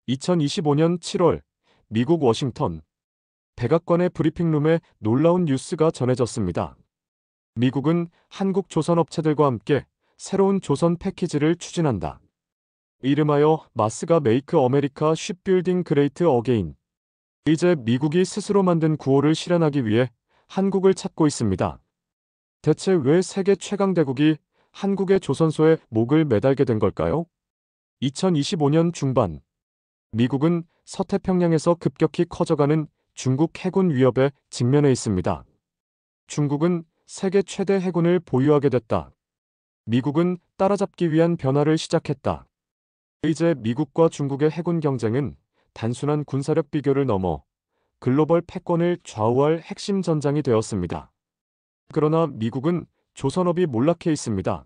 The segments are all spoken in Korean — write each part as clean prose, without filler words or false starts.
2025년 7월 미국 워싱턴 백악관의 브리핑룸에 놀라운 뉴스가 전해졌습니다. 미국은 한국 조선업체들과 함께 새로운 조선 패키지를 추진한다. 이름하여 마스가 메이크 어메리카 쉽빌딩 그레이트 어게인. 이제 미국이 스스로 만든 구호를 실현하기 위해 한국을 찾고 있습니다. 대체 왜 세계 최강대국이 한국의 조선소에 목을 매달게 된 걸까요? 2025년 중반 미국은 서태평양에서 급격히 커져가는 중국 해군 위협에 직면해 있습니다. 중국은 세계 최대 해군을 보유하게 됐다. 미국은 따라잡기 위한 변화를 시작했다. 이제 미국과 중국의 해군 경쟁은 단순한 군사력 비교를 넘어 글로벌 패권을 좌우할 핵심 전장이 되었습니다. 그러나 미국은 조선업이 몰락해 있습니다.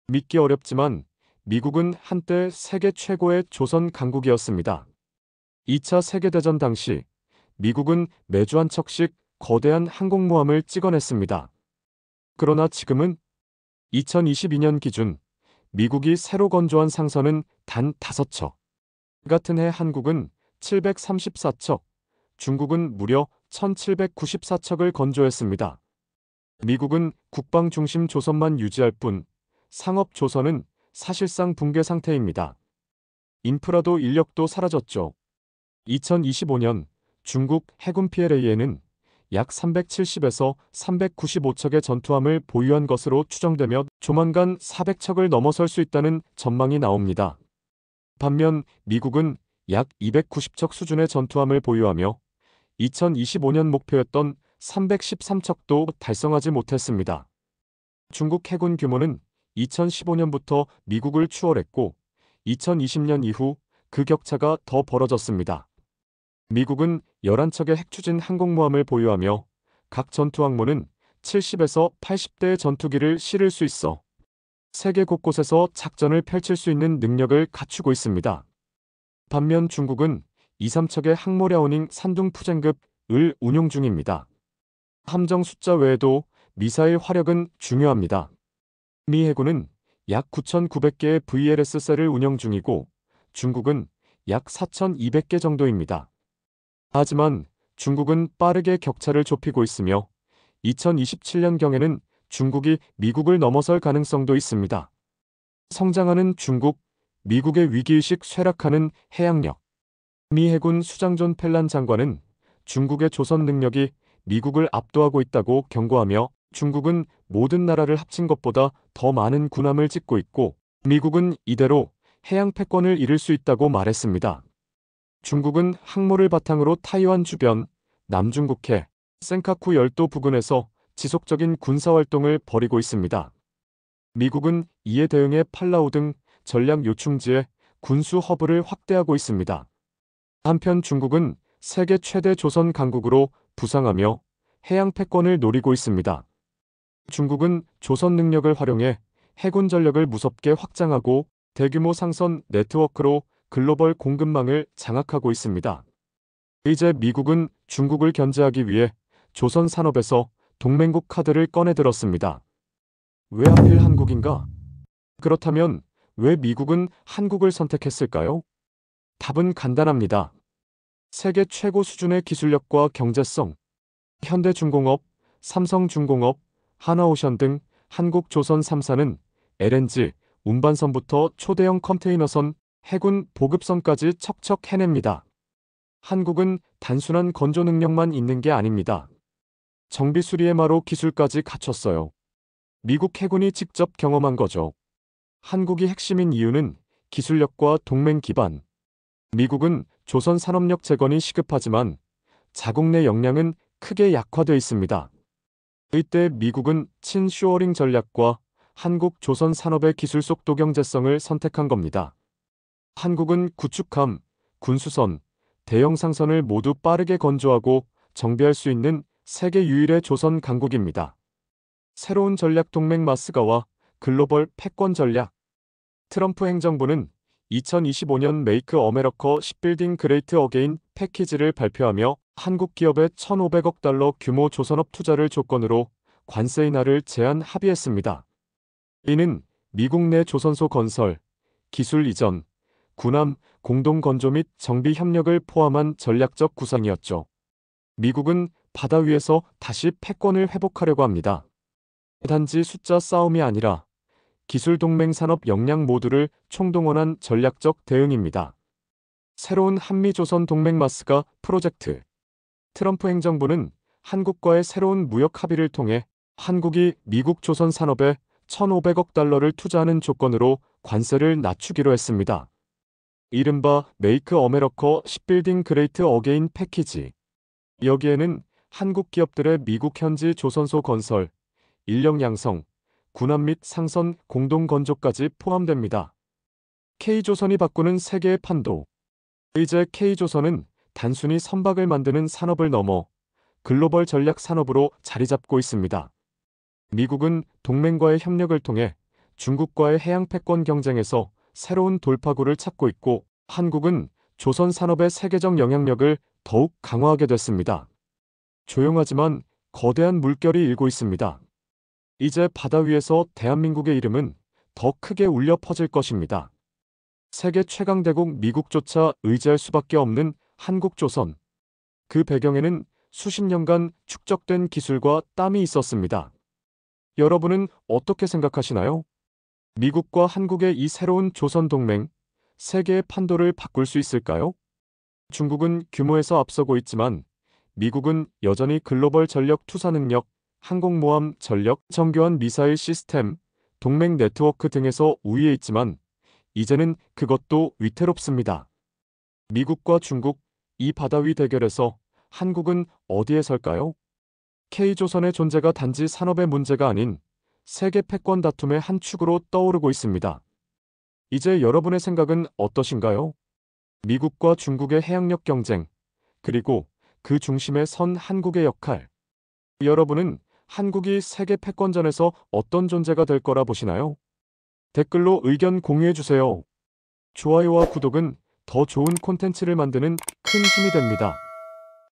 믿기 어렵지만 미국은 한때 세계 최고의 조선 강국이었습니다. 2차 세계대전 당시 미국은 매주 한 척씩 거대한 항공모함을 찍어냈습니다. 그러나 지금은 2022년 기준 미국이 새로 건조한 상선은 단 5척. 같은 해 한국은 734척, 중국은 무려 1794척을 건조했습니다. 미국은 국방 중심 조선만 유지할 뿐 상업 조선은 사실상 붕괴 상태입니다. 인프라도 인력도 사라졌죠. 2025년 중국 해군 PLA에는 약 370에서 395척의 전투함을 보유한 것으로 추정되며 조만간 400척을 넘어설 수 있다는 전망이 나옵니다. 반면 미국은 약 290척 수준의 전투함을 보유하며 2025년 목표였던 313척도 달성하지 못했습니다. 중국 해군 규모는 2015년부터 미국을 추월했고 2020년 이후 그 격차가 더 벌어졌습니다. 미국은 11척의 핵추진 항공모함을 보유하며 각 전투항모는 70에서 80대의 전투기를 실을 수 있어 세계 곳곳에서 작전을 펼칠 수 있는 능력을 갖추고 있습니다. 반면 중국은 2, 3척의 항모랴오닝 산둥푸젠급을 운용 중입니다. 함정 숫자 외에도 미사일 화력은 중요합니다. 미 해군은 약 9,900개의 VLS셀을 운영 중이고 중국은 약 4,200개 정도입니다. 하지만 중국은 빠르게 격차를 좁히고 있으며 2027년경에는 중국이 미국을 넘어설 가능성도 있습니다. 성장하는 중국, 미국의 위기의식 쇠락하는 해양력. 미 해군 수장 존 펠란 장관은 중국의 조선 능력이 미국을 압도하고 있다고 경고하며 중국은 모든 나라를 합친 것보다 더 많은 군함을 짓고 있고 미국은 이대로 해양 패권을 잃을 수 있다고 말했습니다. 중국은 항모를 바탕으로 타이완 주변, 남중국해, 센카쿠 열도 부근에서 지속적인 군사활동을 벌이고 있습니다. 미국은 이에 대응해 팔라우 등 전략 요충지에 군수 허브를 확대하고 있습니다. 한편 중국은 세계 최대 조선 강국으로 부상하며 해양 패권을 노리고 있습니다. 중국은 조선 능력을 활용해 해군 전력을 무섭게 확장하고 대규모 상선 네트워크로 글로벌 공급망을 장악하고 있습니다. 이제 미국은 중국을 견제하기 위해 조선 산업에서 동맹국 카드를 꺼내들었습니다. 왜 하필 한국인가? 그렇다면 왜 미국은 한국을 선택했을까요? 답은 간단합니다. 세계 최고 수준의 기술력과 경제성, 현대중공업, 삼성중공업, 하나오션 등 한국조선 3사는 LNG, 운반선부터 초대형 컨테이너선, 해군 보급선까지 척척 해냅니다. 한국은 단순한 건조 능력만 있는 게 아닙니다. 정비 수리의 마로 기술까지 갖췄어요. 미국 해군이 직접 경험한 거죠. 한국이 핵심인 이유는 기술력과 동맹 기반. 미국은 조선 산업력 재건이 시급하지만 자국 내 역량은 크게 약화돼 있습니다. 이때 미국은 친쇼어링 전략과 한국 조선 산업의 기술 속도 경제성을 선택한 겁니다. 한국은 구축함, 군수선, 대형 상선을 모두 빠르게 건조하고 정비할 수 있는 세계 유일의 조선 강국입니다. 새로운 전략 동맹 마스가와 글로벌 패권 전략. 트럼프 행정부는 2025년 메이크 어메리카 쉽빌딩 그레이트 어게인 패키지를 발표하며 한국 기업의 1,500억 달러 규모 조선업 투자를 조건으로 관세 인하를 제한 합의했습니다. 이는 미국 내 조선소 건설, 기술 이전, 군함, 공동 건조 및 정비 협력을 포함한 전략적 구상이었죠. 미국은 바다 위에서 다시 패권을 회복하려고 합니다. 단지 숫자 싸움이 아니라 기술 동맹 산업 역량 모두를 총동원한 전략적 대응입니다. 새로운 한미-조선 동맹 마스가 프로젝트. 트럼프 행정부는 한국과의 새로운 무역 합의를 통해 한국이 미국 조선 산업에 1,500억 달러를 투자하는 조건으로 관세를 낮추기로 했습니다. 이른바 메이크 어메리카 십빌딩 그레이트 어게인 패키지. 여기에는 한국 기업들의 미국 현지 조선소 건설, 인력 양성, 군함 및 상선 공동 건조까지 포함됩니다. K조선이 바꾸는 세계의 판도. 이제 K조선은 단순히 선박을 만드는 산업을 넘어 글로벌 전략 산업으로 자리 잡고 있습니다. 미국은 동맹과의 협력을 통해 중국과의 해양 패권 경쟁에서 새로운 돌파구를 찾고 있고, 한국은 조선 산업의 세계적 영향력을 더욱 강화하게 됐습니다. 조용하지만 거대한 물결이 일고 있습니다. 이제 바다 위에서 대한민국의 이름은 더 크게 울려 퍼질 것입니다. 세계 최강대국 미국조차 의지할 수밖에 없는 한국조선. 그 배경에는 수십 년간 축적된 기술과 땀이 있었습니다. 여러분은 어떻게 생각하시나요? 미국과 한국의 이 새로운 조선 동맹, 세계의 판도를 바꿀 수 있을까요? 중국은 규모에서 앞서고 있지만 미국은 여전히 글로벌 전력 투사 능력, 항공모함 전력, 정교한 미사일 시스템, 동맹 네트워크 등에서 우위에 있지만 이제는 그것도 위태롭습니다. 미국과 중국, 이 바다 위 대결에서 한국은 어디에 설까요? K조선의 존재가 단지 산업의 문제가 아닌 세계 패권 다툼의 한 축으로 떠오르고 있습니다. 이제 여러분의 생각은 어떠신가요? 미국과 중국의 해양력 경쟁, 그리고 그 중심에 선 한국의 역할. 여러분은 한국이 세계 패권전에서 어떤 존재가 될 거라 보시나요? 댓글로 의견 공유해주세요. 좋아요와 구독은 더 좋은 콘텐츠를 만드는 큰 힘이 됩니다.